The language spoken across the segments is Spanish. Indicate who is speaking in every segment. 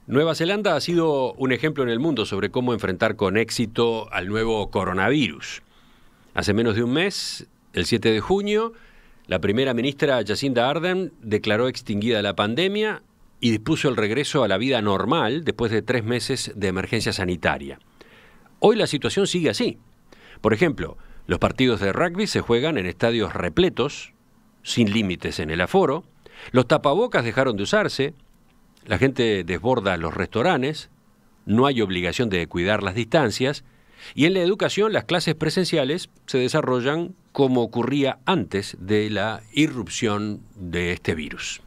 Speaker 1: Nueva Zelanda ha sido un ejemplo en el mundo sobre cómo enfrentar con éxito al nuevo coronavirus. Hace menos de un mes, el 7 de junio, la primera ministra Jacinda Ardern declaró extinguida la pandemia y dispuso el regreso a la vida normal después de 3 meses de emergencia sanitaria. Hoy la situación sigue así. Por ejemplo, los partidos de rugby se juegan en estadios repletos, sin límites en el aforo, los tapabocas dejaron de usarse, la gente desborda los restaurantes, no hay obligación de cuidar las distancias, y en la educación las clases presenciales se desarrollan como ocurría antes de la irrupción de este virus.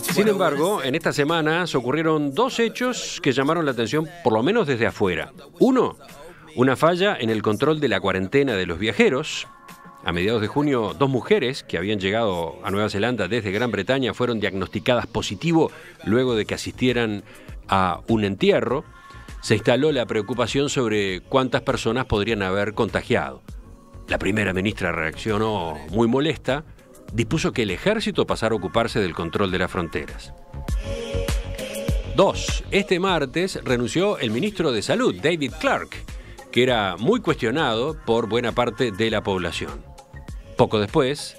Speaker 1: Sin embargo, en estas semanas ocurrieron 2 hechos que llamaron la atención, por lo menos desde afuera. Uno, una falla en el control de la cuarentena de los viajeros. A mediados de junio, 2 mujeres que habían llegado a Nueva Zelanda desde Gran Bretaña fueron diagnosticadas positivo luego de que asistieran a un entierro. Se instaló la preocupación sobre cuántas personas podrían haber contagiado. La primera ministra reaccionó muy molesta. Dispuso que el ejército pasara a ocuparse del control de las fronteras. 2. Este martes renunció el ministro de Salud, David Clark, que era muy cuestionado por buena parte de la población. Poco después,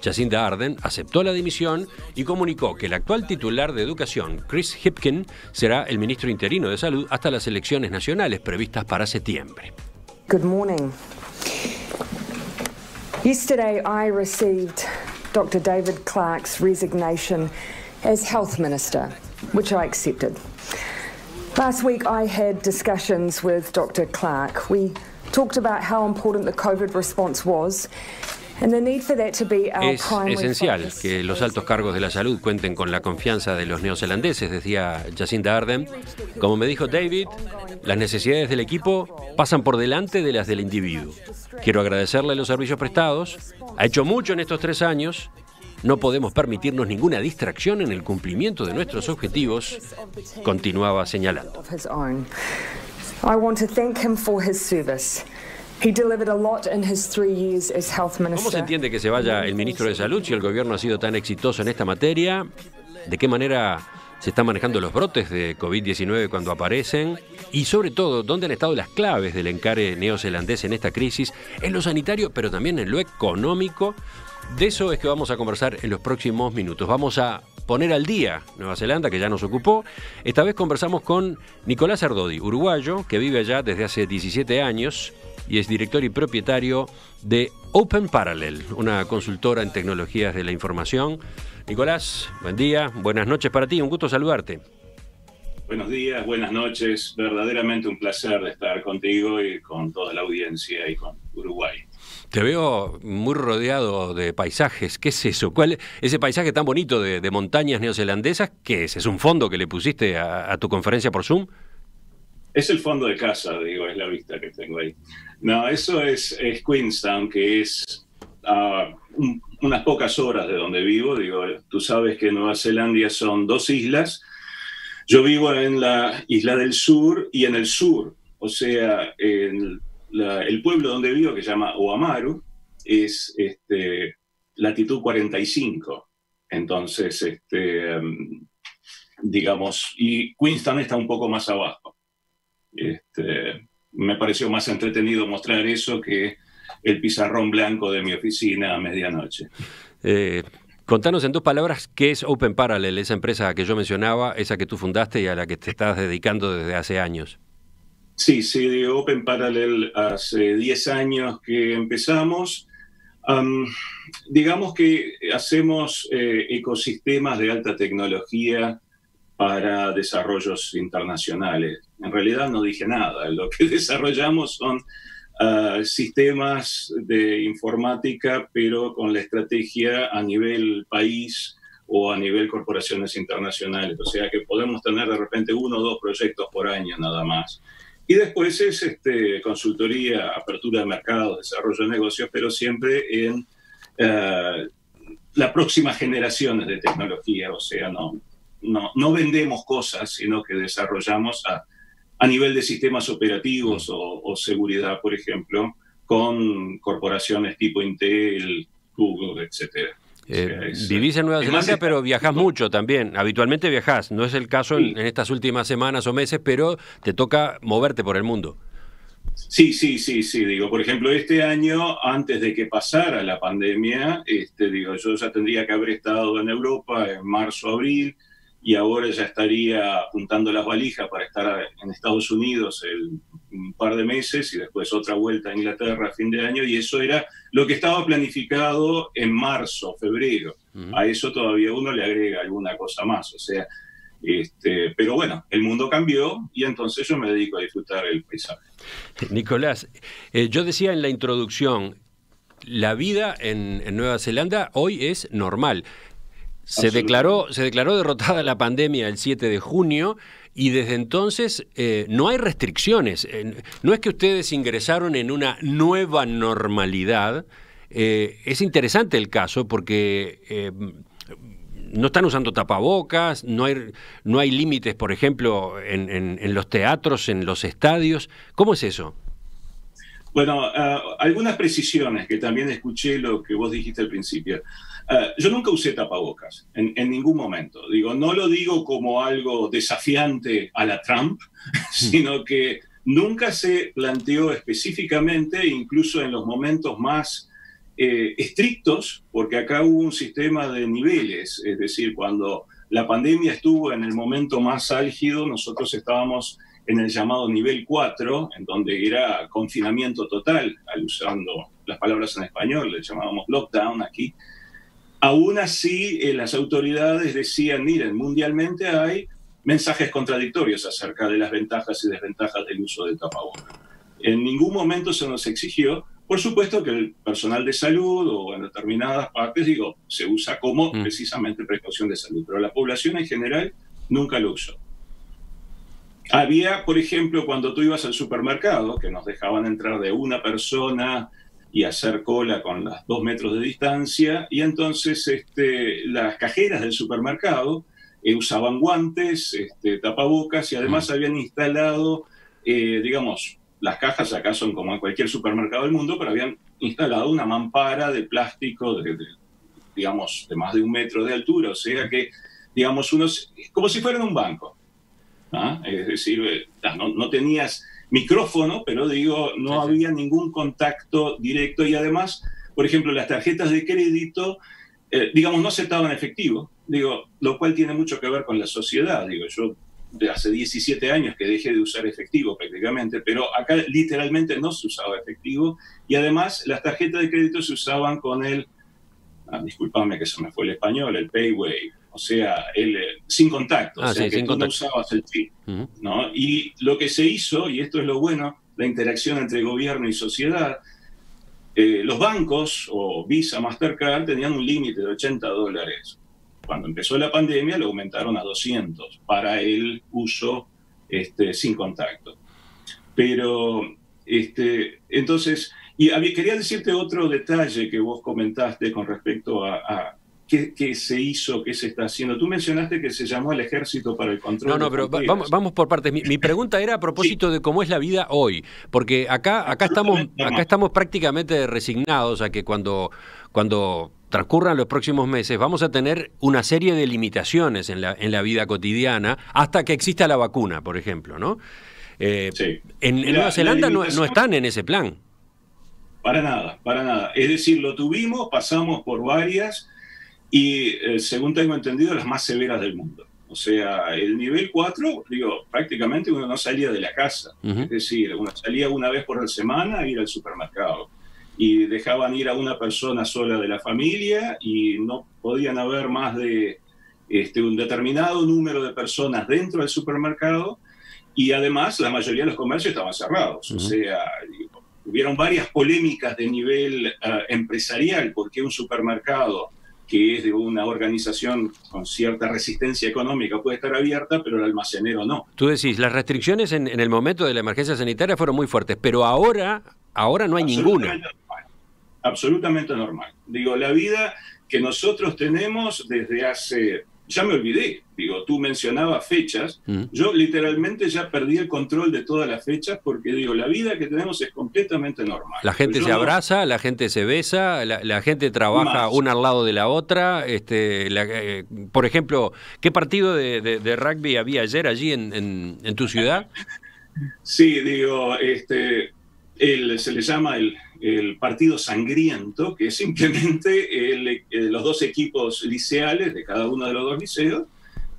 Speaker 1: Jacinda Ardern aceptó la dimisión y comunicó que el actual titular de Educación, Chris Hipkin, será el ministro interino de Salud hasta las elecciones nacionales previstas para septiembre.
Speaker 2: Good morning. Yesterday I received Dr. David Clark's resignation as Health Minister, which I accepted. Last week I had discussions with Dr. Clark. We talked about how important the COVID response was and the need for that to be our primary
Speaker 1: Es esencial
Speaker 2: focus.
Speaker 1: que los altos cargos de la salud cuenten con la confianza de los neozelandeses, decía Jacinda Ardern. Como me dijo David, las necesidades del equipo pasan por delante de las del individuo. Quiero agradecerle los servicios prestados. Ha hecho mucho en estos 3 años. No podemos permitirnos ninguna distracción en el cumplimiento de nuestros objetivos, continuaba señalando.
Speaker 2: I want to thank him for his service. He delivered a lot in his 3 years as health minister.
Speaker 1: ¿Cómo se entiende que se vaya el ministro de Salud si el gobierno ha sido tan exitoso en esta materia? ¿De qué manera se están manejando los brotes de COVID-19 cuando aparecen? Y sobre todo, ¿dónde han estado las claves del encare neozelandés en esta crisis, en lo sanitario, pero también en lo económico? De eso es que vamos a conversar en los próximos minutos. Vamos a poner al día Nueva Zelanda, que ya nos ocupó. Esta vez conversamos con Nicolás Ardodi, uruguayo, que vive allá desde hace 17 años y es director y propietario de Open Parallel, una consultora en tecnologías de la información. Nicolás, buen día, buenas noches para ti, un gusto saludarte.
Speaker 3: Buenos días, buenas noches, verdaderamente un placer de estar contigo y con toda la audiencia y con Uruguay.
Speaker 1: Te veo muy rodeado de paisajes. ¿Qué es eso? ¿Cuál es ese paisaje tan bonito de montañas neozelandesas? ¿Qué es? ¿Es un fondo que le pusiste a tu conferencia por Zoom?
Speaker 3: Es el fondo de casa, digo, es la vista que tengo ahí. No, eso es Queenstown, que es unas pocas horas de donde vivo. Digo, tú sabes que Nueva Zelanda son 2 islas. Yo vivo en la isla del sur y en el sur, o sea, el pueblo donde vivo, que se llama Oamaru, es latitud 45. Entonces, digamos, y Queenstown está un poco más abajo. Me pareció más entretenido mostrar eso que el pizarrón blanco de mi oficina a medianoche.
Speaker 1: Contanos en 2 palabras qué es Open Parallel, esa empresa que yo mencionaba, esa que tú fundaste y a la que te estás dedicando desde hace años.
Speaker 3: Sí, de Open Parallel hace 10 años que empezamos. Digamos que hacemos ecosistemas de alta tecnología para desarrollos internacionales. En realidad no dije nada. Lo que desarrollamos son sistemas de informática, pero con la estrategia a nivel país o a nivel corporaciones internacionales. O sea que podemos tener de repente 1 o 2 proyectos por año nada más. Y después es consultoría, apertura de mercados, desarrollo de negocios, pero siempre en las próximas generaciones de tecnología. O sea, no vendemos cosas, sino que desarrollamos a nivel de sistemas operativos o seguridad, por ejemplo, con corporaciones tipo Intel, Google, etcétera.
Speaker 1: Vivís en Nueva Zelanda, pero viajás mucho también. Habitualmente viajás. No es el caso en estas últimas semanas o meses, pero te toca moverte por el mundo.
Speaker 3: Sí. Digo, por ejemplo, este año, antes de que pasara la pandemia, yo ya tendría que haber estado en Europa en marzo, abril, y ahora ya estaría juntando las valijas para estar en Estados Unidos un par de meses y después otra vuelta a Inglaterra a fin de año, y eso era lo que estaba planificado en marzo, febrero. A eso todavía uno le agrega alguna cosa más, o sea, pero bueno, el mundo cambió y entonces yo me dedico a disfrutar el paisaje.
Speaker 1: Nicolás, yo decía en la introducción, la vida en Nueva Zelanda hoy es normal. Se declaró derrotada la pandemia el 7 de junio y desde entonces no hay restricciones. No es que ustedes ingresaron en una nueva normalidad. Es interesante el caso porque no están usando tapabocas, no hay límites, por ejemplo, en los teatros, en los estadios. ¿Cómo es eso?
Speaker 3: Bueno, algunas precisiones que también escuché lo que vos dijiste al principio. Yo nunca usé tapabocas, en ningún momento. Digo, no lo digo como algo desafiante a la Trump, sino que nunca se planteó específicamente, incluso en los momentos más estrictos, porque acá hubo un sistema de niveles, es decir, cuando la pandemia estuvo en el momento más álgido, nosotros estábamos en el llamado nivel 4, en donde era confinamiento total, usando las palabras en español, le llamábamos lockdown aquí. Aún así, las autoridades decían, miren, mundialmente hay mensajes contradictorios acerca de las ventajas y desventajas del uso del tapabocas. En ningún momento se nos exigió, por supuesto que el personal de salud o en determinadas partes, se usa como precisamente precaución de salud, pero la población en general nunca lo usó. Había, por ejemplo, cuando tú ibas al supermercado, que nos dejaban entrar de una persona y hacer cola con los 2 metros de distancia, y entonces las cajeras del supermercado usaban guantes, tapabocas, y además habían instalado, las cajas acá son como en cualquier supermercado del mundo, pero habían instalado una mampara de plástico de más de 1 metro de altura, o sea que, como si fueran un banco. Es decir, no tenías micrófono, pero no había ningún contacto directo, y además, por ejemplo, las tarjetas de crédito, no aceptaban efectivo, lo cual tiene mucho que ver con la sociedad. Yo de hace 17 años que dejé de usar efectivo prácticamente, pero acá literalmente no se usaba efectivo, y además las tarjetas de crédito se usaban con disculpame que se me fue el español, el PayWave. O sea, sin contacto, que tú no usabas el chip, ¿no? Y lo que se hizo, y esto es lo bueno, la interacción entre gobierno y sociedad, los bancos o Visa, Mastercard tenían un límite de $80. Cuando empezó la pandemia lo aumentaron a 200 para el uso sin contacto. Pero, entonces, quería decirte otro detalle que vos comentaste con respecto a ¿qué se hizo? ¿Qué se está haciendo? Tú mencionaste que se llamó el Ejército para el Control.
Speaker 1: No, pero vamos por partes. Mi pregunta era a propósito de cómo es la vida hoy, porque acá estamos prácticamente resignados a que cuando transcurran los próximos meses vamos a tener una serie de limitaciones en la vida cotidiana hasta que exista la vacuna, por ejemplo, ¿no? En Nueva Zelanda no están en ese plan.
Speaker 3: Para nada. Es decir, lo tuvimos, pasamos por varias, y según tengo entendido, las más severas del mundo. O sea, el nivel 4, prácticamente uno no salía de la casa. Es decir, uno salía una vez por semana a ir al supermercado. Y dejaban ir a una persona sola de la familia y no podían haber más de un determinado número de personas dentro del supermercado. Y además, la mayoría de los comercios estaban cerrados. O sea, hubieron varias polémicas de nivel empresarial, porque un supermercado que es de una organización con cierta resistencia económica puede estar abierta, pero el almacenero no.
Speaker 1: Tú decís, las restricciones en el momento de la emergencia sanitaria fueron muy fuertes, pero ahora no hay ninguna.
Speaker 3: absolutamente normal. Digo, la vida que nosotros tenemos desde hace... Ya me olvidé, digo, tú mencionabas fechas, yo literalmente ya perdí el control de todas las fechas porque digo, la vida que tenemos es completamente normal.
Speaker 1: La gente se abraza, la gente se besa, la gente trabaja una al lado de la otra. Por ejemplo, ¿qué partido de rugby había ayer allí en tu ciudad?
Speaker 3: Sí, digo, se le llama el partido sangriento, que es simplemente los dos equipos liceales de cada uno de los dos liceos.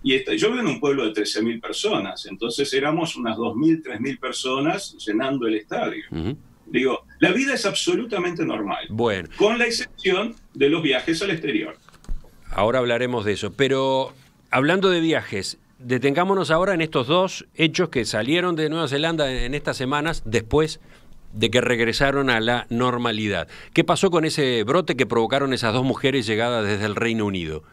Speaker 3: Y yo vivo en un pueblo de 13.000 personas, entonces éramos unas 2.000, 3.000 personas llenando el estadio. Digo, la vida es absolutamente normal, bueno, con la excepción de los viajes al exterior.
Speaker 1: Ahora hablaremos de eso, pero hablando de viajes, detengámonos ahora en estos dos hechos que salieron de Nueva Zelanda en estas semanas después de que regresaron a la normalidad. ¿Qué pasó con ese brote que provocaron esas dos mujeres llegadas desde el Reino Unido?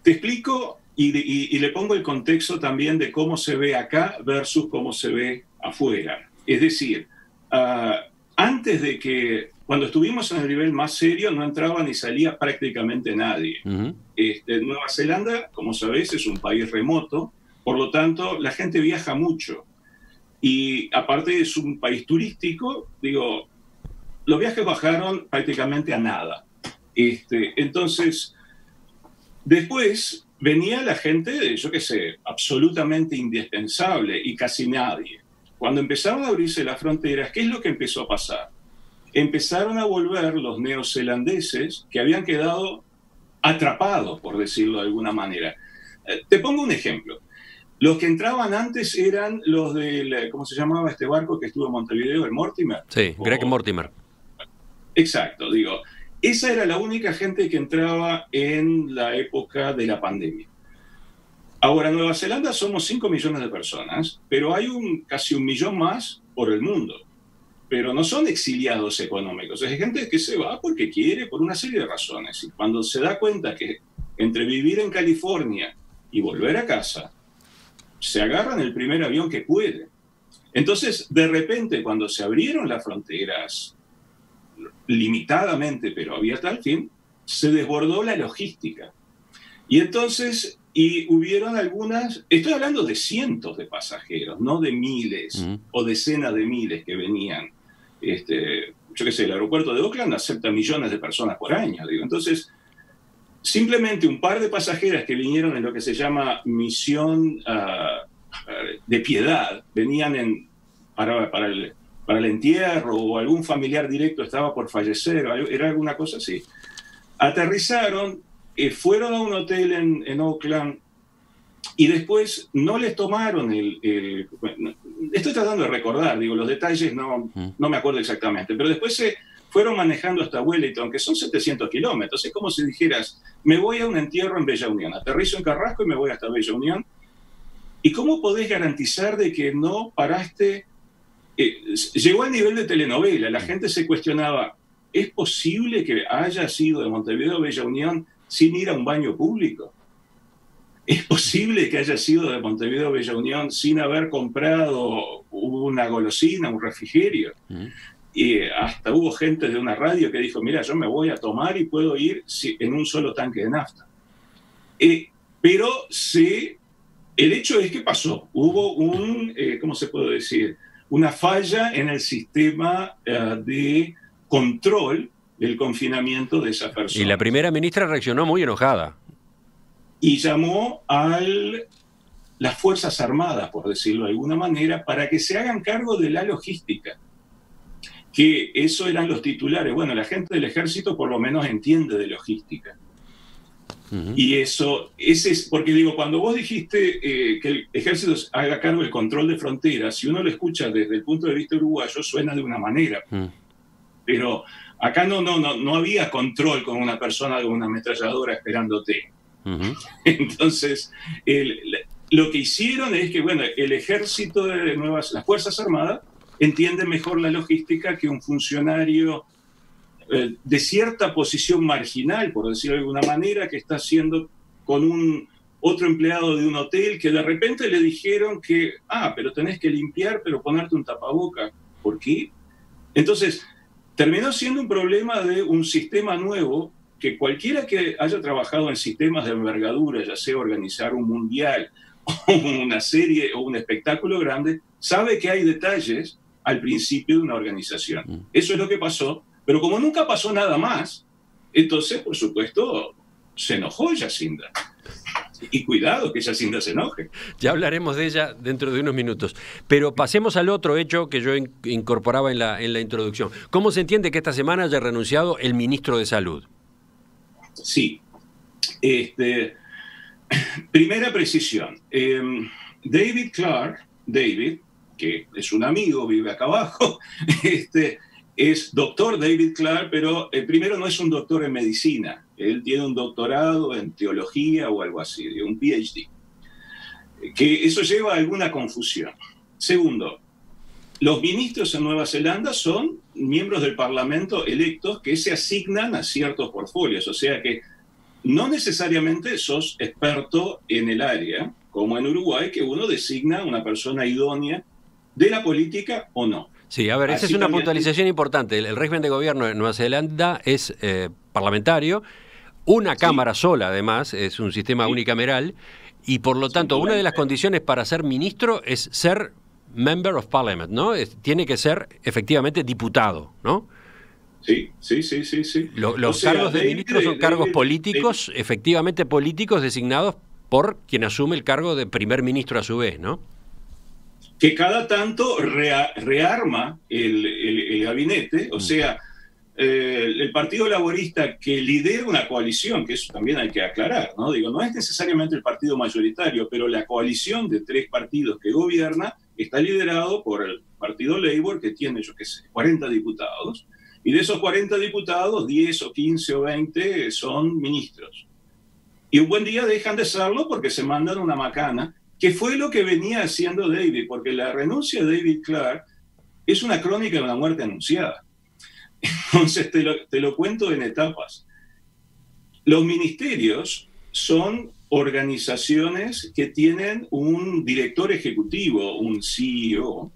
Speaker 3: Te explico y le pongo el contexto también de cómo se ve acá versus cómo se ve afuera. Es decir, antes de que, cuando estuvimos en el nivel más serio, no entraba ni salía prácticamente nadie. Nueva Zelanda, como sabés, es un país remoto, por lo tanto, la gente viaja mucho. Y aparte es un país turístico, digo, los viajes bajaron prácticamente a nada. Entonces, después venía la gente, yo qué sé, absolutamente indispensable y casi nadie. Cuando empezaron a abrirse las fronteras, ¿qué es lo que empezó a pasar? Empezaron a volver los neozelandeses que habían quedado atrapados, por decirlo de alguna manera. Te pongo un ejemplo. Los que entraban antes eran los del, ¿cómo se llamaba este barco que estuvo en Montevideo? ¿El Mortimer?
Speaker 1: Sí, Greg Mortimer.
Speaker 3: Exacto, digo. Esa era la única gente que entraba en la época de la pandemia. Ahora, en Nueva Zelanda somos 5 millones de personas, pero hay casi 1 millón más por el mundo. Pero no son exiliados económicos, es gente que se va porque quiere, por una serie de razones. Y cuando se da cuenta que entre vivir en California y volver a casa, se agarran el primer avión que puede. Entonces, de repente, cuando se abrieron las fronteras, limitadamente, pero abierta al fin, se desbordó la logística. Y entonces, hubieron algunas, estoy hablando de cientos de pasajeros, no de miles o decenas de miles que venían. Yo qué sé, el aeropuerto de Auckland acepta millones de personas por año. Digo. Entonces, simplemente un par de pasajeras que vinieron en lo que se llama misión de piedad, venían para el entierro o algún familiar directo estaba por fallecer, era alguna cosa así. Aterrizaron, fueron a un hotel en Auckland y después no les tomaron bueno, estoy tratando de recordar, digo, los detalles no me acuerdo exactamente, pero después se fueron manejando hasta Wellington, que son 700 kilómetros. Es como si dijeras, me voy a un entierro en Bella Unión, aterrizo en Carrasco y me voy hasta Bella Unión. ¿Y cómo podés garantizar de que no paraste? Llegó al nivel de telenovela, la gente se cuestionaba, ¿es posible que haya sido de Montevideo a Bella Unión sin ir a un baño público? ¿Es posible que haya sido de Montevideo a Bella Unión sin haber comprado una golosina, un refrigerio? Y hasta hubo gente de una radio que dijo, mira, yo me voy a tomar y puedo ir en un solo tanque de nafta. Pero el hecho es que pasó. Hubo ¿cómo se puede decir? Una falla en el sistema de control del confinamiento de esa persona.
Speaker 1: Y la primera ministra reaccionó muy enojada.
Speaker 3: Y llamó a las Fuerzas Armadas, por decirlo de alguna manera, para que se hagan cargo de la logística. Que eso eran los titulares. Bueno, la gente del ejército por lo menos entiende de logística. Y ese es, porque digo, cuando vos dijiste que el ejército haga cargo del control de fronteras, si uno lo escucha desde el punto de vista uruguayo, suena de una manera. Pero acá no había control con una persona con una ametralladora esperándote. Entonces, lo que hicieron es que, bueno, el ejército de las Fuerzas Armadas entiende mejor la logística que un funcionario de cierta posición marginal, por decirlo de alguna manera, que está haciendo con otro empleado de un hotel que de repente le dijeron que, pero tenés que limpiar, pero ponerte un tapaboca. ¿Por qué? Entonces, terminó siendo un problema de un sistema nuevo que cualquiera que haya trabajado en sistemas de envergadura, ya sea organizar un mundial o una serie o un espectáculo grande, sabe que hay detalles al principio de una organización. Eso es lo que pasó, pero como nunca pasó nada más, entonces, por supuesto, se enojó Jacinda. Y cuidado que Jacinda se enoje.
Speaker 1: Ya hablaremos de ella dentro de unos minutos. Pero pasemos al otro hecho que yo incorporaba en la introducción. ¿Cómo se entiende que esta semana haya renunciado el ministro de Salud?
Speaker 3: Sí. Primera precisión. David Clark, que es un amigo, vive acá abajo, es doctor David Clark, pero primero no es un doctor en medicina. Él tiene un doctorado en teología o algo así, un PhD. Que eso lleva a alguna confusión. Segundo, los ministros en Nueva Zelanda son miembros del Parlamento electos que se asignan a ciertos portfolios, o sea que no necesariamente sos experto en el área, como en Uruguay, que uno designa a una persona idónea de la política o no.
Speaker 1: Sí, a ver, esa es una puntualización importante. El régimen de gobierno de Nueva Zelanda es parlamentario, una cámara sola además, es un sistema unicameral, y por lo tanto una de las condiciones para ser ministro es ser Member of Parliament, ¿no? Tiene que ser efectivamente diputado, ¿no?
Speaker 3: Sí.
Speaker 1: Los cargos de ministro son cargos políticos, efectivamente políticos, designados por quien asume el cargo de primer ministro a su vez, ¿no?
Speaker 3: Que cada tanto rearma el gabinete, o sea, el Partido Laborista que lidera una coalición, que eso también hay que aclarar, ¿no? Digo, no es necesariamente el partido mayoritario, pero la coalición de 3 partidos que gobierna está liderado por el Partido Labour, que tiene, yo qué sé, 40 diputados, y de esos 40 diputados, 10 o 15 o 20 son ministros. Y un buen día dejan de serlo porque se mandan una macana, que fue lo que venía haciendo David, porque la renuncia de David Clark es una crónica de una muerte anunciada. Entonces te lo cuento en etapas. Los ministerios son organizaciones que tienen un director ejecutivo, un CEO,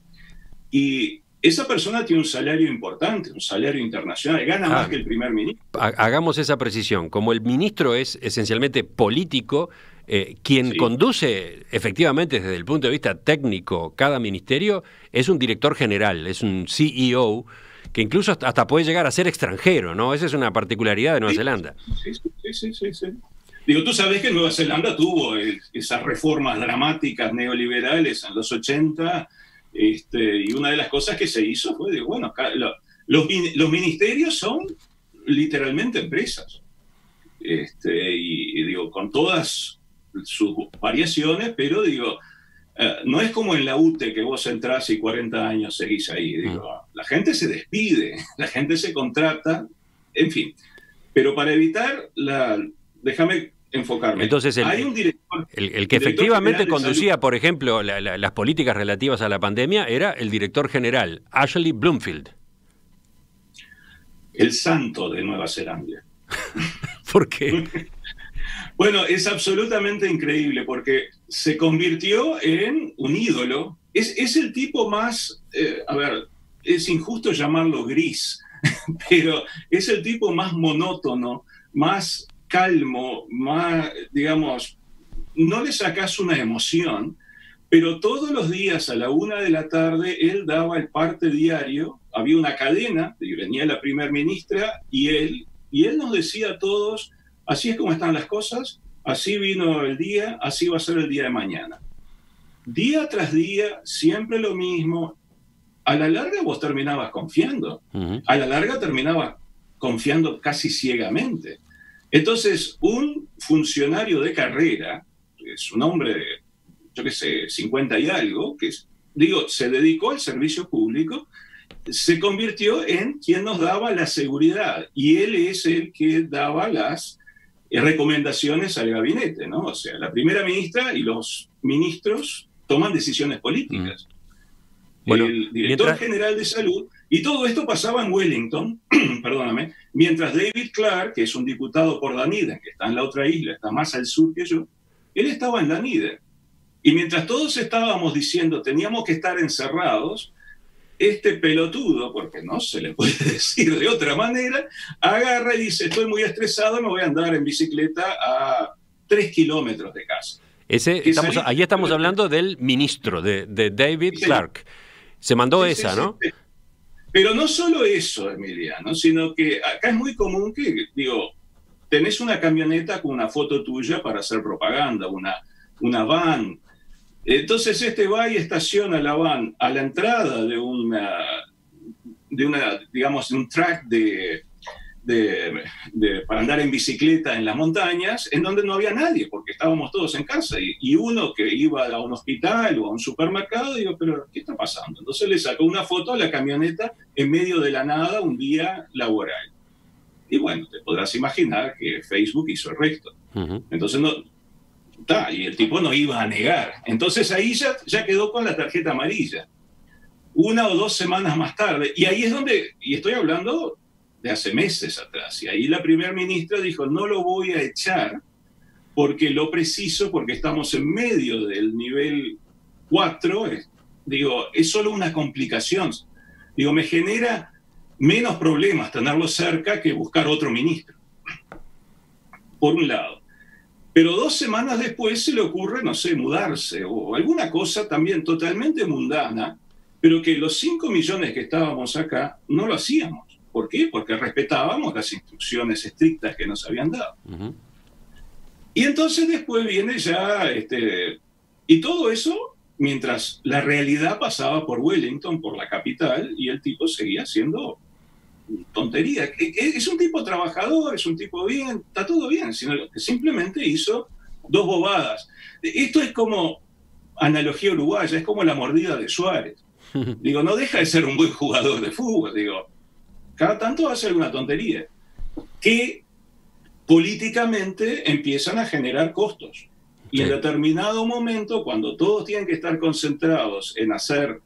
Speaker 3: y esa persona tiene un salario importante, un salario internacional, gana más que el primer ministro.
Speaker 1: Hagamos esa precisión. Como el ministro es esencialmente político, quien conduce efectivamente desde el punto de vista técnico cada ministerio es un director general, es un CEO, que incluso hasta puede llegar a ser extranjero, ¿no? Esa es una particularidad de Nueva Zelanda.
Speaker 3: Sí. Digo, tú sabes que Nueva Zelanda tuvo esas reformas dramáticas neoliberales en los 80, y una de las cosas que se hizo fue, digo, bueno, los ministerios son literalmente empresas, y digo, con todas sus variaciones, pero digo, no es como en la UTE que vos entrás y 40 años seguís ahí. Digo, la gente se despide, la gente se contrata, en fin. Pero para evitar déjame enfocarme.
Speaker 1: Entonces,
Speaker 3: hay un director,
Speaker 1: el que efectivamente conducía, por ejemplo, las políticas relativas a la pandemia era el director general, Ashley Bloomfield.
Speaker 3: El santo de Nueva Zelanda.
Speaker 1: ¿Por qué?
Speaker 3: Bueno, es absolutamente increíble porque se convirtió en un ídolo. Es el tipo más, a ver, es injusto llamarlo gris, pero es el tipo más monótono, más calmo, más, digamos, no le sacás una emoción, pero todos los días a la 1 de la tarde él daba el parte diario, había una cadena, y venía la primer ministra y él nos decía a todos, así es como están las cosas, así vino el día, así va a ser el día de mañana. Día tras día, siempre lo mismo. A la larga vos terminabas confiando. A la larga terminabas confiando casi ciegamente. Entonces, un funcionario de carrera, es un hombre de, yo qué sé, 50 y algo, que se dedicó al servicio público, se convirtió en quien nos daba la seguridad. Y él es el que daba las recomendaciones al gabinete, ¿no? O sea, la primera ministra y los ministros toman decisiones políticas. Bueno, el director general de salud, y todo esto pasaba en Wellington, perdóname, mientras David Clark, que es un diputado por Dunedin, que está en la otra isla, está más al sur que yo, él estaba en Dunedin. Y mientras todos estábamos diciendo teníamos que estar encerrados, este pelotudo, porque no se le puede decir de otra manera, agarra y dice, estoy muy estresado, me voy a andar en bicicleta a 3 kilómetros de casa.
Speaker 1: Ahí estamos hablando del ministro, de David Clark. Se mandó esa, ¿no?
Speaker 3: Pero no solo eso, Emiliano, sino que acá es muy común que, digo, tenés una camioneta con una foto tuya para hacer propaganda, una van. Entonces este va y estaciona la van a la entrada de digamos, de un track para andar en bicicleta en las montañas, en donde no había nadie, porque estábamos todos en casa, y uno que iba a un hospital o a un supermercado, digo, pero ¿qué está pasando? Entonces le sacó una foto a la camioneta en medio de la nada, un día laboral. Y bueno, te podrás imaginar que Facebook hizo el resto. Entonces y el tipo no iba a negar. Entonces ahí ya quedó con la tarjeta amarilla. 1 o 2 semanas más tarde, y ahí es donde, y estoy hablando de hace meses atrás, y ahí la primera ministra dijo, no lo voy a echar porque lo preciso, porque estamos en medio del nivel 4, digo, es solo una complicación. Digo, me genera menos problemas tenerlo cerca que buscar otro ministro, por un lado. Pero 2 semanas después se le ocurre, no sé, mudarse, o alguna cosa también totalmente mundana, pero que los 5 millones que estábamos acá no lo hacíamos. ¿Por qué? Porque respetábamos las instrucciones estrictas que nos habían dado. Y entonces después viene ya, y todo eso mientras la realidad pasaba por Wellington, por la capital, y el tipo seguía haciendo tontería. Es un tipo trabajador, es un tipo bien, está todo bien, sino que simplemente hizo 2 bobadas. Esto es como analogía uruguaya, es como la mordida de Suárez. Digo, no deja de ser un buen jugador de fútbol, digo, cada tanto hace alguna tontería que políticamente empiezan a generar costos. Y en determinado momento, cuando todos tienen que estar concentrados en hacer,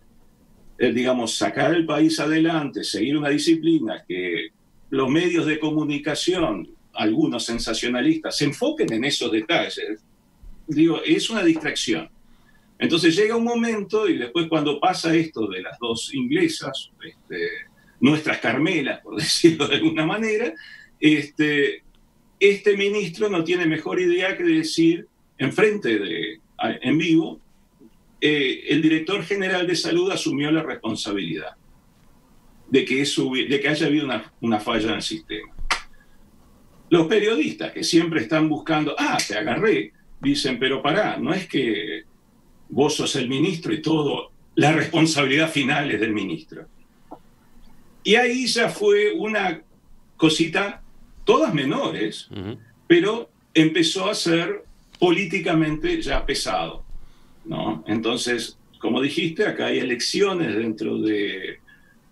Speaker 3: digamos, sacar el país adelante, seguir una disciplina, que los medios de comunicación, algunos sensacionalistas, se enfoquen en esos detalles, digo, es una distracción. Entonces llega un momento, y después cuando pasa esto de las 2 inglesas, nuestras Carmelas, por decirlo de alguna manera, este ministro no tiene mejor idea que decir, en vivo, el director general de salud asumió la responsabilidad de que haya habido una falla en el sistema. Los periodistas, que siempre están buscando, te agarré, dicen, pero pará, no es que vos sos el ministro y todo, la responsabilidad final es del ministro. Y ahí ya fue una cosita, todas menores, pero empezó a ser políticamente ya pesado, ¿no? Entonces, como dijiste, acá hay elecciones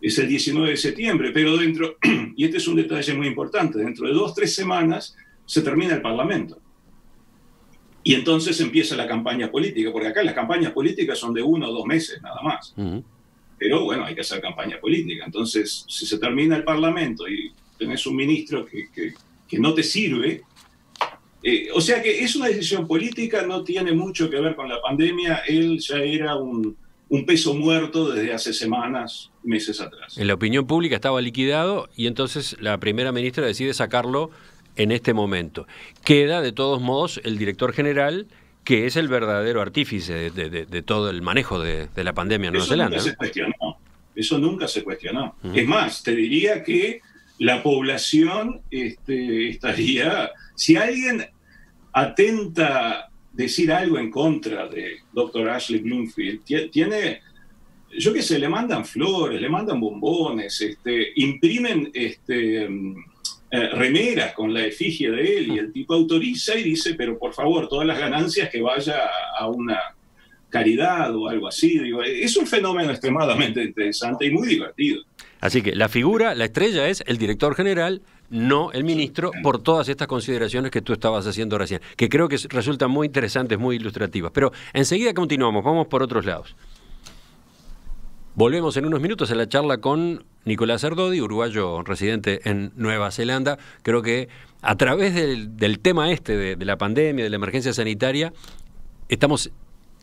Speaker 3: es el 19 de septiembre, pero y este es un detalle muy importante, dentro de 2 o 3 semanas se termina el Parlamento. Y entonces empieza la campaña política, porque acá las campañas políticas son de 1 o 2 meses nada más. Pero bueno, hay que hacer campaña política. Entonces, si se termina el Parlamento y tenés un ministro que no te sirve, o sea que es una decisión política, no tiene mucho que ver con la pandemia. Él ya era un peso muerto desde hace semanas, meses atrás.
Speaker 1: En la opinión pública estaba liquidado y entonces la primera ministra decide sacarlo en este momento. Queda, de todos modos, el director general, que es el verdadero artífice de todo el manejo de la pandemia en Nueva Zelanda.
Speaker 3: Eso nunca se cuestionó. Es más, te diría que la población estaría... Si alguien atenta decir algo en contra de Dr. Ashley Bloomfield, tiene... Yo qué sé, le mandan flores, le mandan bombones, imprimen remeras con la efigie de él, y el tipo autoriza y dice, pero por favor, todas las ganancias que vaya a una caridad o algo así. Digo, es un fenómeno extremadamente interesante y muy divertido.
Speaker 1: Así que la figura, la estrella es el director general, no el ministro, por todas estas consideraciones que tú estabas haciendo recién, que creo que resultan muy interesantes, muy ilustrativas. Pero enseguida continuamos, vamos por otros lados. Volvemos en unos minutos a la charla con Nicolás Erdodi, uruguayo residente en Nueva Zelanda. Creo que a través del tema de la pandemia, de la emergencia sanitaria, estamos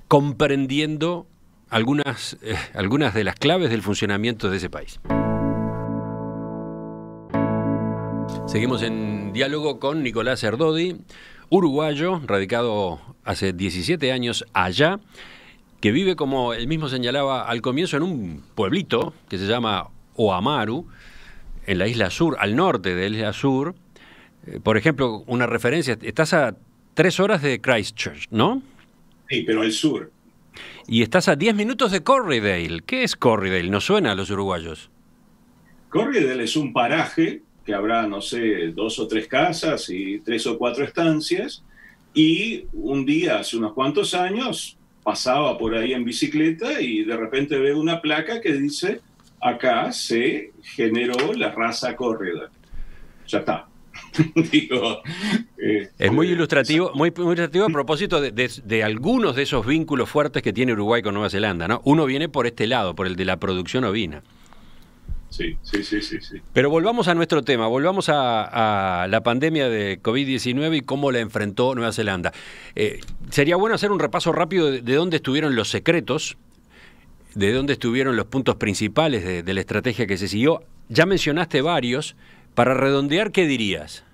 Speaker 1: comprendiendo algunas de las claves del funcionamiento de ese país. Seguimos en diálogo con Nicolás Erdodi, uruguayo, radicado hace 17 años allá, que vive, como él mismo señalaba al comienzo, en un pueblito que se llama Oamaru, en la isla Sur, al norte de la isla Sur. Por ejemplo, una referencia, estás a 3 horas de Christchurch, ¿no?
Speaker 3: Sí, pero al sur.
Speaker 1: Y estás a 10 minutos de Corriedale. ¿Qué es Corriedale? ¿Nos suena a los uruguayos?
Speaker 3: Corriedale es un paraje que habrá, no sé, 2 o 3 casas y 3 o 4 estancias, y un día, hace unos cuantos años, pasaba por ahí en bicicleta y de repente veo una placa que dice, acá se generó la raza Corriedale. Ya está. Digo,
Speaker 1: es muy ilustrativo, muy ilustrativo a propósito de algunos de esos vínculos fuertes que tiene Uruguay con Nueva Zelanda, ¿no? Uno viene por este lado, por el de la producción ovina.
Speaker 3: Sí.
Speaker 1: Pero volvamos a nuestro tema, volvamos a la pandemia de COVID-19 y cómo la enfrentó Nueva Zelanda. Sería bueno hacer un repaso rápido de dónde estuvieron los secretos, de dónde estuvieron los puntos principales de la estrategia que se siguió. Ya mencionaste varios. Para redondear, ¿qué dirías?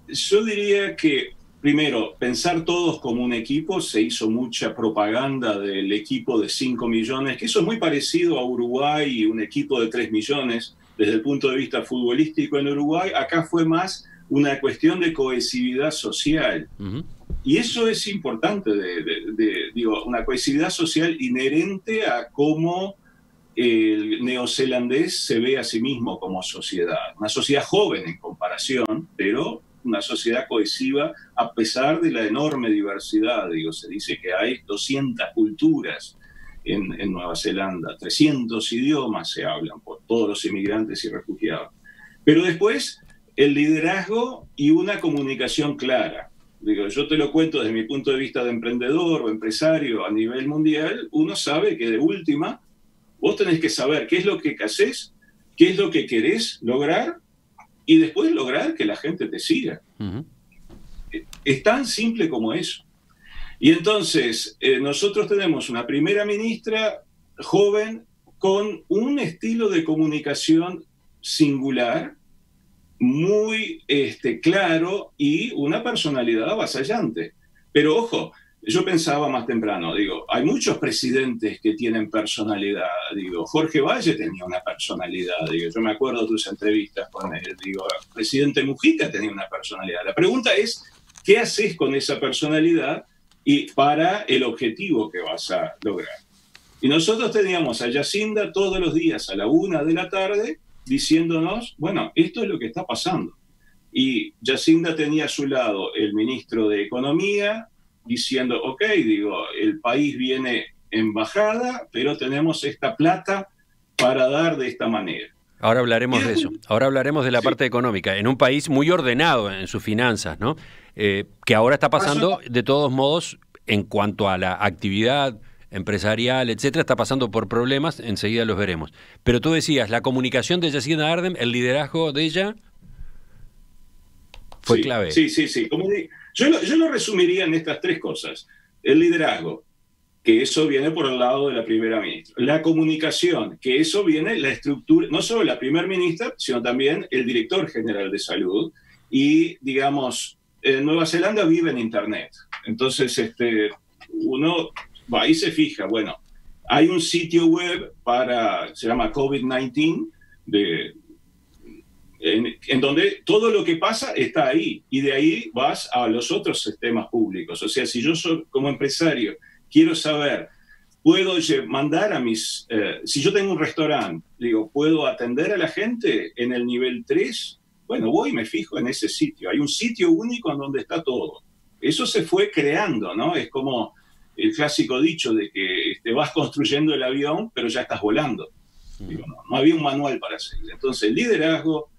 Speaker 3: Yo diría que, primero, pensar todos como un equipo. Se hizo mucha propaganda del equipo de 5 millones, que eso es muy parecido a Uruguay y un equipo de 3 millones desde el punto de vista futbolístico en Uruguay. Acá fue más una cuestión de cohesividad social. Uh-huh. Y eso es importante, digo, una cohesividad social inherente a cómo el neozelandés se ve a sí mismo como sociedad. Una sociedad joven en comparación, pero una sociedad cohesiva a pesar de la enorme diversidad. Digo, se dice que hay 200 culturas en Nueva Zelanda, 300 idiomas se hablan por todos los inmigrantes y refugiados. Pero después, el liderazgo y una comunicación clara. Digo, yo te lo cuento desde mi punto de vista de emprendedor o empresario a nivel mundial. Uno sabe que de última vos tenés que saber qué es lo que haces, qué es lo que querés lograr y después lograr que la gente te siga. Uh-huh. Es tan simple como eso. Y entonces nosotros tenemos una primera ministra joven con un estilo de comunicación singular, muy claro y una personalidad avasallante. Pero ojo, yo pensaba más temprano, digo, hay muchos presidentes que tienen personalidad, digo, Jorge Valle tenía una personalidad, digo, yo me acuerdo de tus entrevistas con él, digo, el presidente Mujica tenía una personalidad. La pregunta es, ¿qué haces con esa personalidad y para el objetivo que vas a lograr? Y nosotros teníamos a Jacinda todos los días a la 1 de la tarde diciéndonos, bueno, esto es lo que está pasando. Y Jacinda tenía a su lado el ministro de Economía, diciendo, ok, digo, el país viene en bajada, pero tenemos esta plata para dar de esta manera.
Speaker 1: Ahora hablaremos de eso, ahora hablaremos de la parte económica, en un país muy ordenado en sus finanzas, ¿no? Que ahora está pasando, de todos modos, en cuanto a la actividad empresarial, etcétera, está pasando por problemas, enseguida los veremos. Pero tú decías, la comunicación de Jacinda Ardern, el liderazgo de ella, fue clave.
Speaker 3: Sí. Yo lo resumiría en estas 3 cosas. El liderazgo, que eso viene por el lado de la primera ministra. La comunicación, que eso viene la estructura, no solo la primera ministra, sino también el director general de salud. Y, digamos, Nueva Zelanda vive en Internet. Entonces, uno va y se fija, bueno, hay un sitio web se llama COVID-19, en donde todo lo que pasa está ahí, y de ahí vas a los otros sistemas públicos. O sea, si yo soy, como empresario quiero saber, puedo mandar a mis... si yo tengo un restaurante, digo, ¿puedo atender a la gente en el nivel 3? Bueno, voy y me fijo en ese sitio. Hay un sitio único en donde está todo. Eso se fue creando, ¿no? Es como el clásico dicho de que vas construyendo el avión, pero ya estás volando. Digo, no había un manual para seguir. Entonces, liderazgo,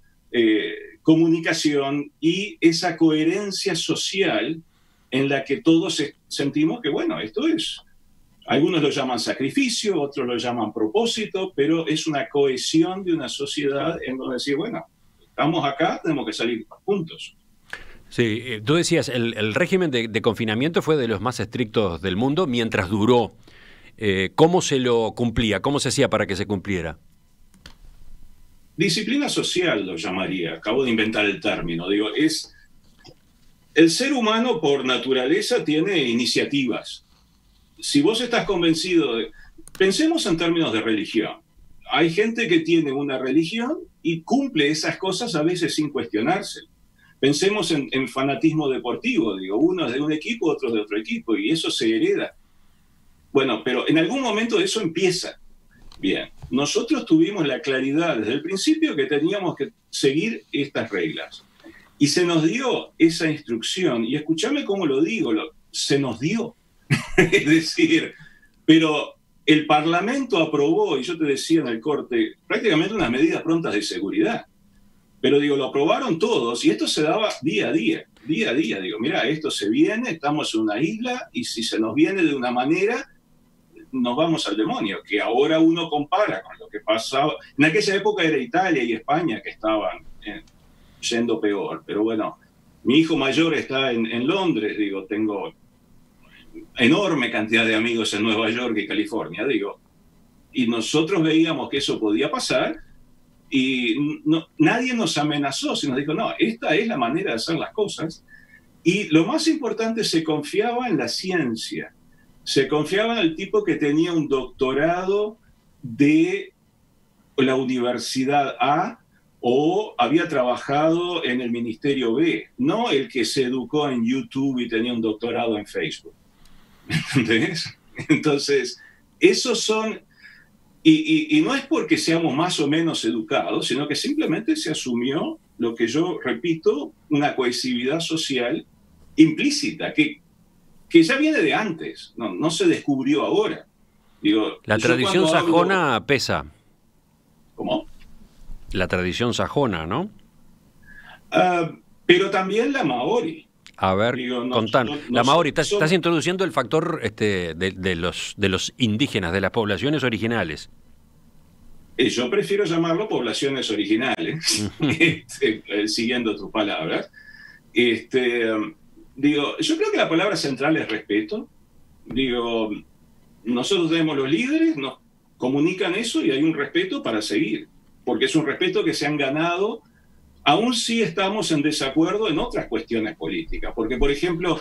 Speaker 3: comunicación y esa coherencia social en la que todos sentimos que, bueno, esto es, algunos lo llaman sacrificio, otros lo llaman propósito, pero es una cohesión de una sociedad en donde decir, bueno, estamos acá, tenemos que salir juntos.
Speaker 1: Sí, tú decías, el régimen de confinamiento fue de los más estrictos del mundo mientras duró. ¿Cómo se lo cumplía? ¿Cómo se hacía para que se cumpliera?
Speaker 3: Disciplina social lo llamaría, acabo de inventar el término. Digo, el ser humano por naturaleza tiene iniciativas. Si vos estás convencido de... Pensemos en términos de religión. Hay gente que tiene una religión y cumple esas cosas a veces sin cuestionarse. Pensemos en fanatismo deportivo, digo, uno es de un equipo, otro es de otro equipo, y eso se hereda. Bueno, pero en algún momento eso empieza. Bien, nosotros tuvimos la claridad desde el principio que teníamos que seguir estas reglas. Y se nos dio esa instrucción, y escúchame cómo lo digo, se nos dio. Es decir, pero el Parlamento aprobó, y yo te decía en el corte, prácticamente unas medidas prontas de seguridad. Pero digo, lo aprobaron todos, y esto se daba día a día. Digo, mira, esto se viene, estamos en una isla, y si se nos viene de una manera, nos vamos al demonio, que ahora uno compara con lo que pasaba. En aquella época era Italia y España que estaban yendo peor, pero bueno, mi hijo mayor está en Londres, digo, tengo enorme cantidad de amigos en Nueva York y California, digo, y nosotros veíamos que eso podía pasar y nadie nos amenazó, sino dijo, no, esta es la manera de hacer las cosas. Y lo más importante, se confiaba en la ciencia, se confiaba en el tipo que tenía un doctorado de la Universidad A o había trabajado en el Ministerio B, no el que se educó en YouTube y tenía un doctorado en Facebook. ¿Entendés? Entonces, esos son... Y no es porque seamos más o menos educados, sino que simplemente se asumió lo que yo repito, una cohesividad social implícita, que ya viene de antes, no se descubrió ahora. Digo,
Speaker 1: la tradición sajona pesa.
Speaker 3: ¿Cómo?
Speaker 1: La tradición sajona, ¿no?
Speaker 3: Pero también la maori.
Speaker 1: A ver, contanos. La maori, estás introduciendo el factor de los indígenas, de las poblaciones originales.
Speaker 3: Yo prefiero llamarlo poblaciones originales, siguiendo tus palabras. Digo, yo creo que la palabra central es respeto. Digo, nosotros tenemos los líderes, nos comunican eso y hay un respeto para seguir, porque es un respeto que se han ganado. Aún sí estamos en desacuerdo en otras cuestiones políticas, porque, por ejemplo,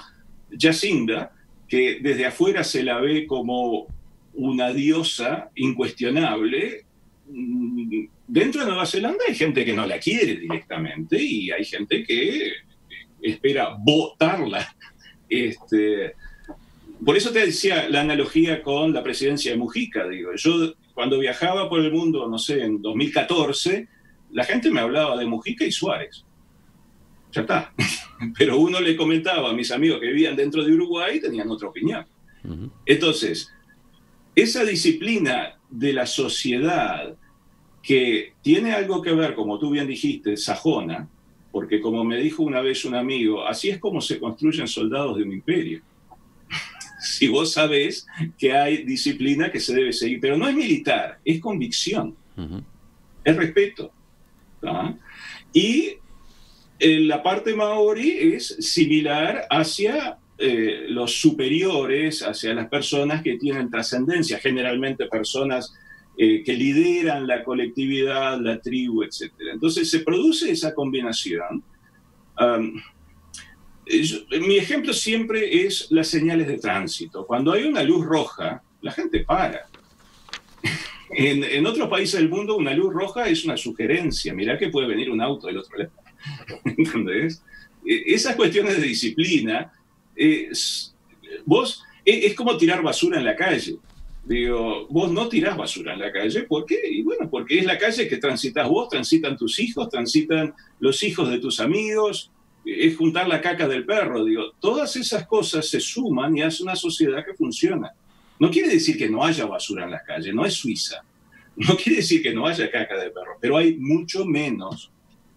Speaker 3: Jacinda, que desde afuera se la ve como una diosa incuestionable, dentro de Nueva Zelanda hay gente que no la quiere directamente y hay gente que espera votarla. Por eso te decía la analogía con la presidencia de Mujica. Digo, yo cuando viajaba por el mundo, no sé, en 2014... la gente me hablaba de Mujica y Suárez. Ya está. Pero uno le comentaba a mis amigos que vivían dentro de Uruguay y tenían otra opinión. Entonces, esa disciplina de la sociedad que tiene algo que ver, como tú bien dijiste, sajona, porque como me dijo una vez un amigo, así es como se construyen soldados de un imperio. Si vos sabés que hay disciplina que se debe seguir, pero no es militar, es convicción, es respeto. ¿Ah? Y la parte maori es similar hacia los superiores, hacia las personas que tienen trascendencia, generalmente personas que lideran la colectividad, la tribu, etc. Entonces se produce esa combinación. Mi ejemplo siempre es las señales de tránsito. Cuando hay una luz roja, la gente para. En otros países del mundo, una luz roja es una sugerencia. Mirá que puede venir un auto del otro lado. ¿Entendés? Esas cuestiones de disciplina, es como tirar basura en la calle. Digo, vos no tirás basura en la calle. ¿Por qué? Y bueno, porque es la calle que transitas vos, transitan tus hijos, transitan los hijos de tus amigos. Es juntar la caca del perro. Digo, todas esas cosas se suman y hacen una sociedad que funciona. No quiere decir que no haya basura en las calles, no es Suiza. No quiere decir que no haya caca de perro, pero hay mucho menos,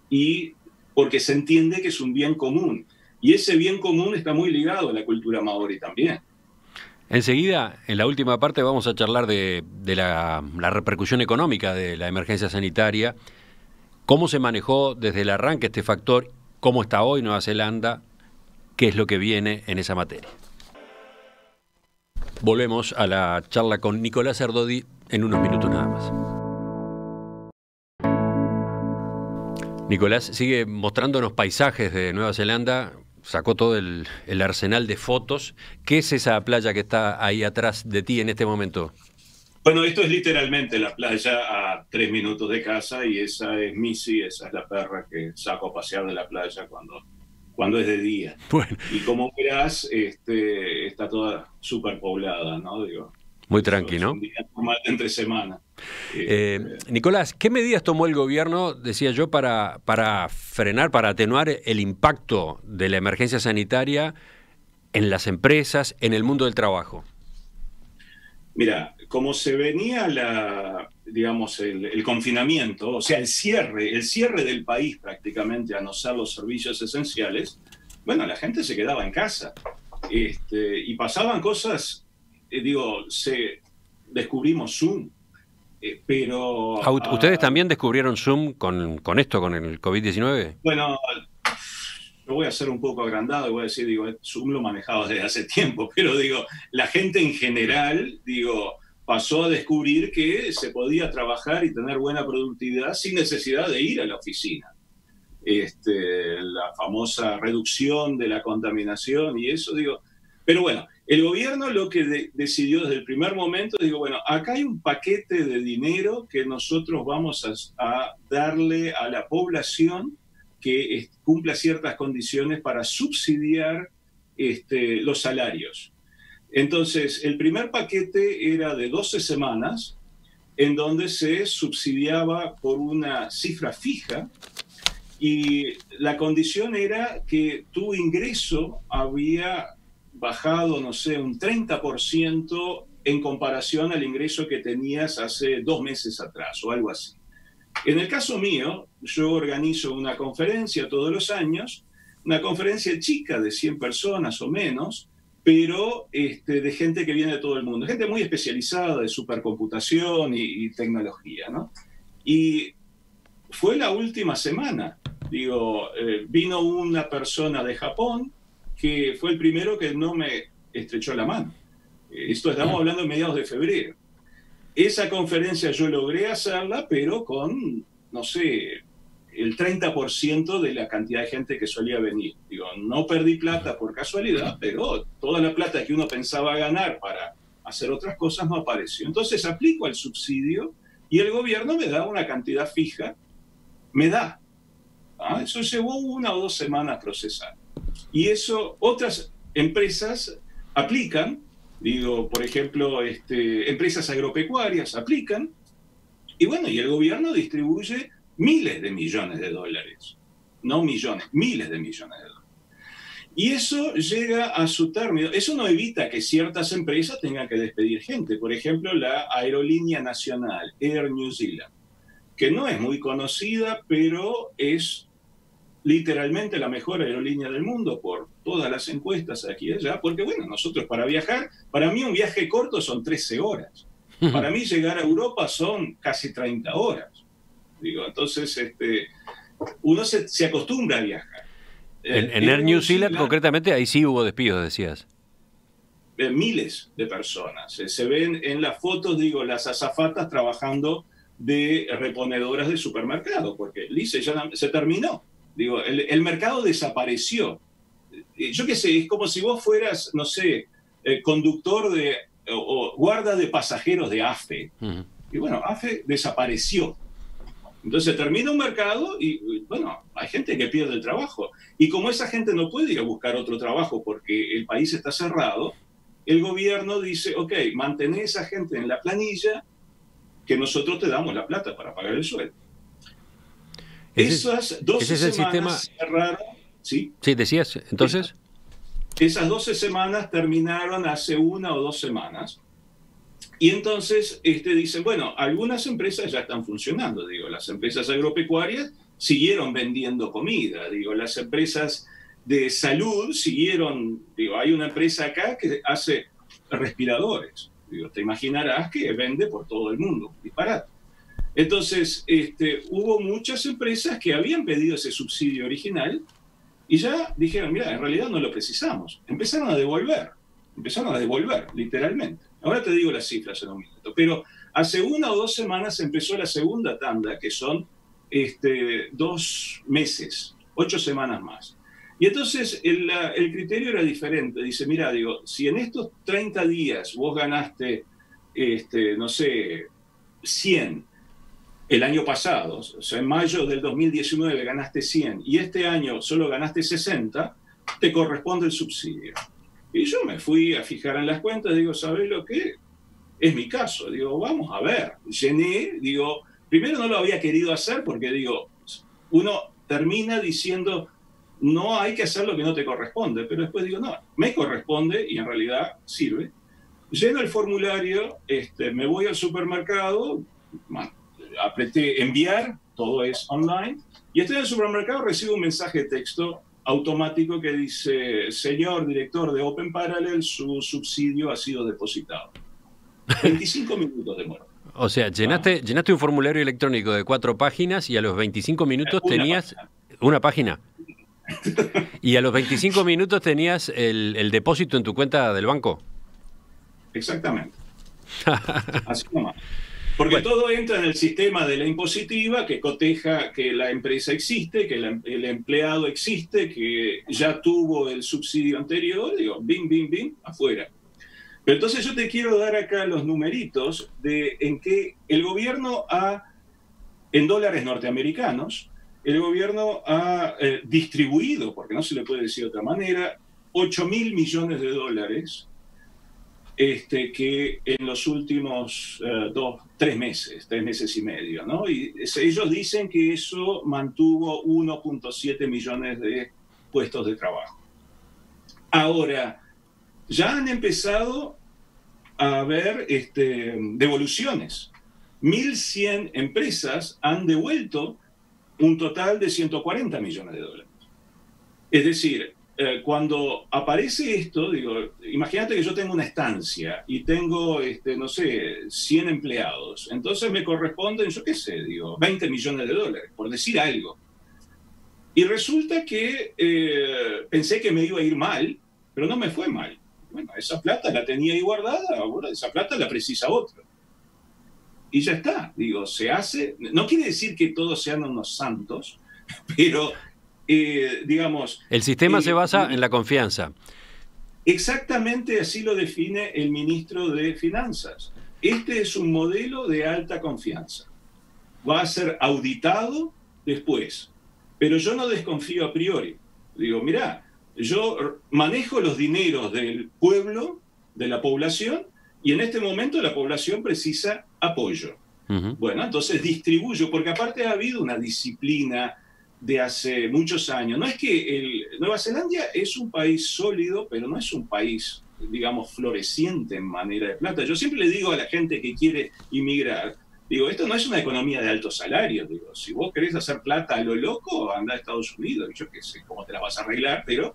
Speaker 3: y porque se entiende que es un bien común. Y ese bien común está muy ligado a la cultura maori también.
Speaker 1: Enseguida, en la última parte, vamos a charlar de la repercusión económica de la emergencia sanitaria, cómo se manejó desde el arranque este factor, cómo está hoy Nueva Zelanda, qué es lo que viene en esa materia. Volvemos a la charla con Nicolás Erdodi en unos minutos nada más. Nicolás sigue mostrándonos paisajes de Nueva Zelanda, sacó todo el arsenal de fotos. ¿Qué es esa playa que está ahí atrás de ti en este momento?
Speaker 3: Bueno, esto es literalmente la playa a 3 minutos de casa y esa es Missy, esa es la perra que saco a pasear de la playa cuando es de día.
Speaker 1: Bueno.
Speaker 3: Y como verás, está toda súper poblada, ¿no? Digo,
Speaker 1: muy tranqui, ¿no?
Speaker 3: Un día normal de entre semana.
Speaker 1: Nicolás, ¿qué medidas tomó el gobierno, decía yo, para frenar, para atenuar el impacto de la emergencia sanitaria en las empresas, en el mundo del trabajo?
Speaker 3: Mira, como se venía el confinamiento, o sea, el cierre del país prácticamente, a no ser los servicios esenciales, bueno, la gente se quedaba en casa. Y pasaban cosas, descubrimos Zoom, pero...
Speaker 1: ¿Ustedes también descubrieron Zoom con esto, con el COVID-19?
Speaker 3: Bueno, lo voy a hacer un poco agrandado y voy a decir, Zoom lo manejaba desde hace tiempo, pero la gente en general, pasó a descubrir que se podía trabajar y tener buena productividad sin necesidad de ir a la oficina. La famosa reducción de la contaminación y eso, pero bueno, el gobierno lo que decidió desde el primer momento, bueno, acá hay un paquete de dinero que nosotros vamos a darle a la población que cumpla ciertas condiciones para subsidiar los salarios. Entonces, el primer paquete era de 12 semanas, en donde se subsidiaba por una cifra fija, y la condición era que tu ingreso había bajado, no sé, un 30% en comparación al ingreso que tenías hace 2 meses atrás, o algo así. En el caso mío, yo organizo una conferencia todos los años, una conferencia chica de 100 personas o menos, pero de gente que viene de todo el mundo, gente muy especializada de supercomputación y tecnología, ¿no? Y fue la última semana, vino una persona de Japón que fue el primero que no me estrechó la mano. Estamos hablando de mediados de febrero. Esa conferencia yo logré hacerla, pero con, no sé, el 30% de la cantidad de gente que solía venir. No perdí plata por casualidad, pero toda la plata que uno pensaba ganar para hacer otras cosas no apareció. Entonces aplico el subsidio y el gobierno me da una cantidad fija, Eso llevó 1 o 2 semanas a procesar. Y eso otras empresas aplican, por ejemplo, empresas agropecuarias aplican, y bueno, y el gobierno distribuye miles de millones de dólares, no millones, miles de millones de dólares. Y eso llega a su término. Eso no evita que ciertas empresas tengan que despedir gente. Por ejemplo, la aerolínea nacional, Air New Zealand, que no es muy conocida, pero es literalmente la mejor aerolínea del mundo por todas las encuestas aquí y allá, porque bueno, nosotros para viajar, para mí un viaje corto son 13 horas. Para mí llegar a Europa son casi 30 horas. Entonces uno se acostumbra a viajar.
Speaker 1: En Air New Zealand, concretamente, ahí sí hubo despidos, decías.
Speaker 3: Miles de personas. Se ven en las fotos, las azafatas trabajando de reponedoras de supermercado, porque lice ya se terminó. El mercado desapareció. Yo qué sé, es como si vos fueras, no sé, conductor o guarda de pasajeros de AFE. Y bueno, AFE desapareció. Entonces termina un mercado y, bueno, hay gente que pierde el trabajo. Y como esa gente no puede ir a buscar otro trabajo porque el país está cerrado, el gobierno dice, ok, mantén a esa gente en la planilla que nosotros te damos la plata para pagar el sueldo. Esas 12 semanas cerraron, ¿sí?
Speaker 1: Sí, decías, entonces.
Speaker 3: Esas 12 semanas terminaron hace 1 o 2 semanas. Y entonces dicen, bueno, algunas empresas ya están funcionando. Las empresas agropecuarias siguieron vendiendo comida. Las empresas de salud siguieron. Hay una empresa acá que hace respiradores. Te imaginarás que vende por todo el mundo. Disparate. Entonces, hubo muchas empresas que habían pedido ese subsidio original Y ya dijeron, mira, en realidad no lo precisamos. Empezaron a devolver, literalmente. Ahora te digo las cifras en un minuto. Pero hace 1 o 2 semanas empezó la segunda tanda, que son 2 meses, 8 semanas más. Y entonces el criterio era diferente. Dice, mira, digo, si en estos 30 días vos ganaste, no sé, 100 el año pasado, o sea, en mayo del 2019 ganaste 100 y este año solo ganaste 60, te corresponde el subsidio. Y yo me fui a fijar en las cuentas, digo, ¿sabés lo que? Es mi caso, digo, vamos a ver. Llené, digo, primero no lo había querido hacer porque, digo, uno termina diciendo, no hay que hacer lo que no te corresponde, pero después digo, no, me corresponde y en realidad sirve. Lleno el formulario, me voy al supermercado, apreté enviar, todo es online, y estoy en el supermercado, recibo un mensaje de texto automático que dice, señor director de Open Parallel, su subsidio ha sido depositado. 25 minutos demoró.
Speaker 1: O sea, llenaste un formulario electrónico de 4 páginas y a los 25 minutos tenías... ¿Una página? ¿Y a los 25 minutos tenías el depósito en tu cuenta del banco?
Speaker 3: Exactamente. Así nomás. Porque bueno, todo entra en el sistema de la impositiva que coteja que la empresa existe, que el empleado existe, que ya tuvo el subsidio anterior, digo, bing, bing, bing, afuera. Pero entonces yo te quiero dar acá los numeritos de en que el gobierno en dólares norteamericanos, el gobierno ha distribuido, porque no se le puede decir de otra manera, 8.000 millones de dólares que en los últimos 3 meses y medio, ¿no? Y ellos dicen que eso mantuvo 1.7 millones de puestos de trabajo. Ahora, ya han empezado a haber devoluciones. 1.100 empresas han devuelto un total de 140 millones de dólares. Es decir, cuando aparece esto, digo, imagínate que yo tengo una estancia y tengo, no sé, 100 empleados. Entonces me corresponden, yo qué sé, digo, 20 millones de dólares, por decir algo. Y resulta que pensé que me iba a ir mal, pero no me fue mal. Bueno, esa plata la tenía ahí guardada, ahora esa plata la precisa otro. Y ya está, digo, se hace. No quiere decir que todos sean unos santos, pero... digamos...
Speaker 1: El sistema se basa en la confianza.
Speaker 3: Exactamente así lo define el ministro de Finanzas. Este es un modelo de alta confianza. Va a ser auditado después. Pero yo no desconfío a priori. Digo, mirá, yo manejo los dineros del pueblo, de la población, y en este momento la población precisa apoyo. Bueno, entonces distribuyo, porque aparte ha habido una disciplina de hace muchos años. No es que Nueva Zelanda es un país sólido, pero no es un país, digamos, floreciente en manera de plata. Yo siempre le digo a la gente que quiere inmigrar, digo, esto no es una economía de altos salarios. Digo, si vos querés hacer plata a lo loco, anda a Estados Unidos. Yo qué sé cómo te la vas a arreglar, pero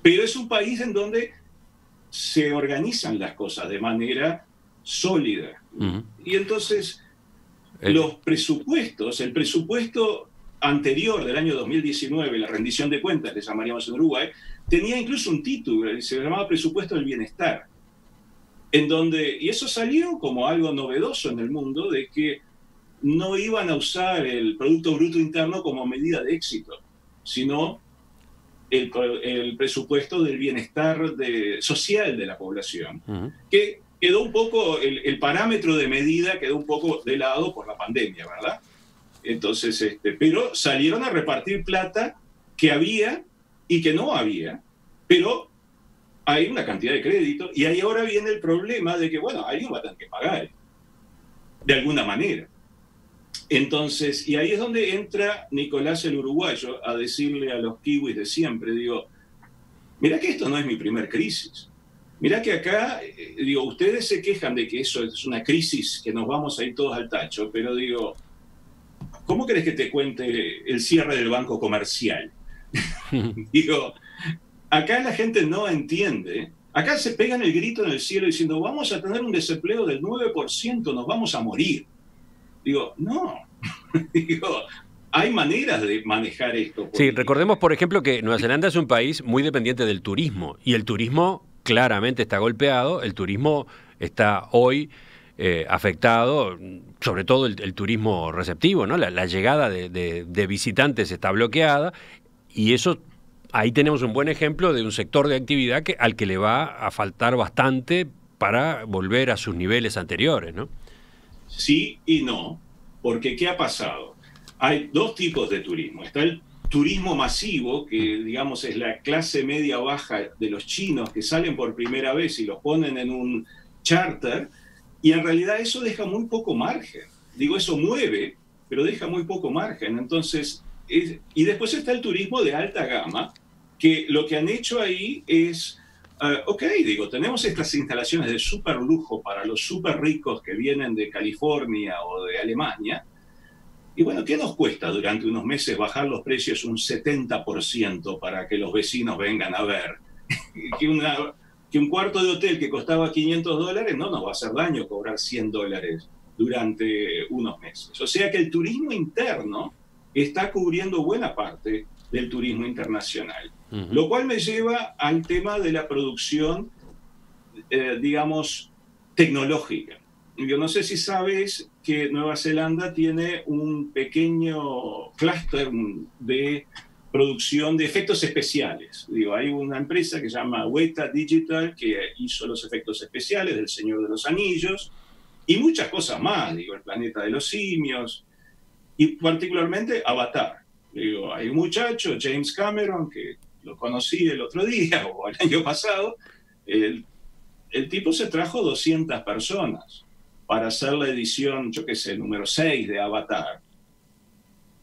Speaker 3: es un país en donde se organizan las cosas de manera sólida. Y entonces, los presupuestos, el presupuesto anterior del año 2019, la rendición de cuentas, que llamaríamos en Uruguay, tenía incluso un título, se llamaba Presupuesto del Bienestar, en donde, y eso salió como algo novedoso en el mundo, de que no iban a usar el Producto Bruto Interno como medida de éxito, sino el presupuesto del bienestar social de la población, que quedó un poco, el parámetro de medida quedó un poco de lado por la pandemia, ¿verdad? Entonces, pero salieron a repartir plata que había y que no había, pero hay una cantidad de crédito y ahí ahora viene el problema de que, bueno, alguien va a tener que pagar, de alguna manera. Entonces, y ahí es donde entra Nicolás el uruguayo a decirle a los kiwis de siempre, digo, mirá que esto no es mi primer crisis. Mirá que acá, digo, ustedes se quejan de que eso es una crisis, que nos vamos a ir todos al tacho, pero digo, ¿cómo querés que te cuente el cierre del Banco Comercial? Digo, acá la gente no entiende. Acá se pegan el grito en el cielo diciendo, vamos a tener un desempleo del 9%, nos vamos a morir. Digo, no. Digo, hay maneras de manejar esto.
Speaker 1: Sí, recordemos, por ejemplo, que Nueva Zelanda es un país muy dependiente del turismo, y el turismo claramente está golpeado, el turismo está hoy afectado, sobre todo el turismo receptivo, ¿no? La llegada de visitantes está bloqueada, y eso, ahí tenemos un buen ejemplo de un sector de actividad al que le va a faltar bastante para volver a sus niveles anteriores, ¿no?
Speaker 3: Sí y no, porque ¿qué ha pasado? Hay dos tipos de turismo. Está el turismo masivo, que digamos es la clase media baja de los chinos que salen por primera vez y los ponen en un charter, y en realidad eso deja muy poco margen. Digo, eso mueve, pero deja muy poco margen. Entonces, y después está el turismo de alta gama, que lo que han hecho ahí es, ok, digo, tenemos estas instalaciones de súper lujo para los súper ricos que vienen de California o de Alemania, y bueno, ¿qué nos cuesta durante unos meses bajar los precios un 70% para que los vecinos vengan a ver? que un cuarto de hotel que costaba $500 no nos va a hacer daño cobrar $100 durante unos meses. O sea que el turismo interno está cubriendo buena parte del turismo internacional. Lo cual me lleva al tema de la producción, digamos, tecnológica. Yo no sé si sabes que Nueva Zelanda tiene un pequeño clúster de producción de efectos especiales. Digo, hay una empresa que se llama Weta Digital que hizo los efectos especiales del Señor de los Anillos y muchas cosas más, digo, el planeta de los simios y particularmente Avatar. Digo, hay un muchacho, James Cameron, que lo conocí el otro día o el año pasado, el tipo se trajo 200 personas para hacer la edición, yo qué sé, número 6 de Avatar.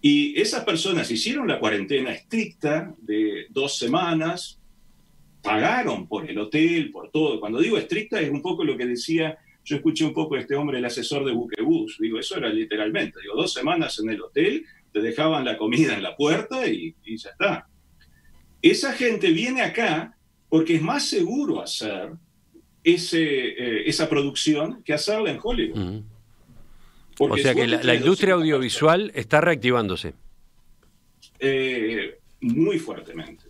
Speaker 3: Y esas personas hicieron la cuarentena estricta de 2 semanas, pagaron por el hotel, por todo. Cuando digo estricta es un poco lo que decía, yo escuché un poco a este hombre, el asesor de Buquebús, digo, eso era literalmente, digo, 2 semanas en el hotel, te dejaban la comida en la puerta y ya está. Esa gente viene acá porque es más seguro hacer esa producción que hacerla en Hollywood.
Speaker 1: O sea que la industria audiovisual está reactivándose.
Speaker 3: Muy fuertemente.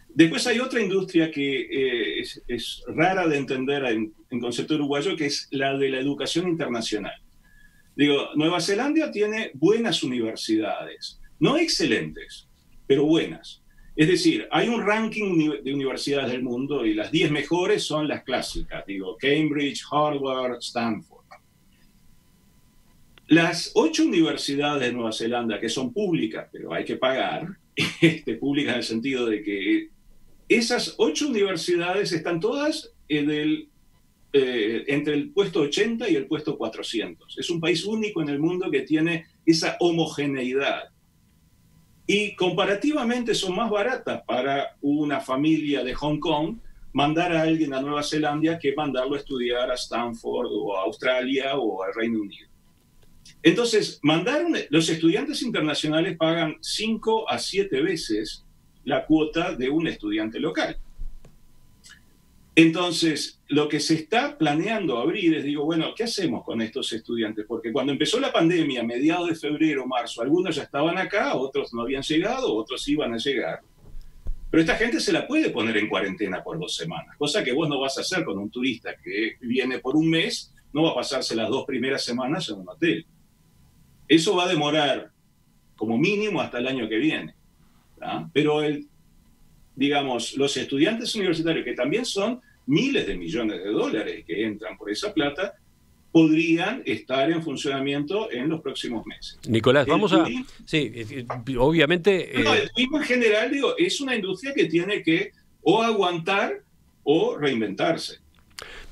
Speaker 3: Después hay otra industria que es rara de entender en concepto uruguayo, que es la de la educación internacional. Digo, Nueva Zelanda tiene buenas universidades, no excelentes, pero buenas. Es decir, hay un ranking de universidades del mundo y las 10 mejores son las clásicas, digo, Cambridge, Harvard, Stanford. Las 8 universidades de Nueva Zelanda, que son públicas, pero hay que pagar, públicas en el sentido de que esas 8 universidades están todas entre el puesto 80 y el puesto 400. Es un país único en el mundo que tiene esa homogeneidad. Y comparativamente son más baratas para una familia de Hong Kong mandar a alguien a Nueva Zelanda que mandarlo a estudiar a Stanford o a Australia o al Reino Unido. Entonces, los estudiantes internacionales pagan 5 a 7 veces la cuota de un estudiante local. Entonces, lo que se está planeando abrir es, digo, bueno, ¿qué hacemos con estos estudiantes? Porque cuando empezó la pandemia, a mediados de febrero, marzo, algunos ya estaban acá, otros no habían llegado, otros iban a llegar. Pero esta gente se la puede poner en cuarentena por 2 semanas, cosa que vos no vas a hacer con un turista que viene por un mes, no va a pasarse las 2 primeras semanas en un hotel. Eso va a demorar como mínimo hasta el año que viene, ¿tá? Pero digamos, los estudiantes universitarios, que también son miles de millones de dólares que entran por esa plata, podrían estar en funcionamiento en los próximos meses.
Speaker 1: Nicolás, sí, obviamente...
Speaker 3: No, el turismo en general, digo, es una industria que tiene que o aguantar o reinventarse.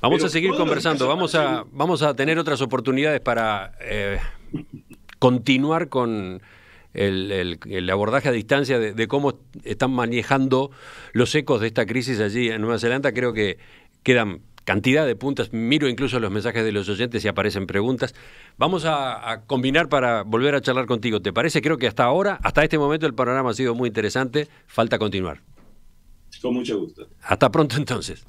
Speaker 1: Vamos a seguir conversando, vamos a tener otras oportunidades para continuar con el abordaje a distancia de cómo están manejando los ecos de esta crisis allí en Nueva Zelanda. Creo que quedan cantidad de puntas, miro incluso los mensajes de los oyentes y aparecen preguntas. Vamos a combinar para volver a charlar contigo, ¿te parece? Creo que hasta este momento el panorama ha sido muy interesante, falta continuar.
Speaker 3: Con mucho gusto.
Speaker 1: Hasta pronto entonces.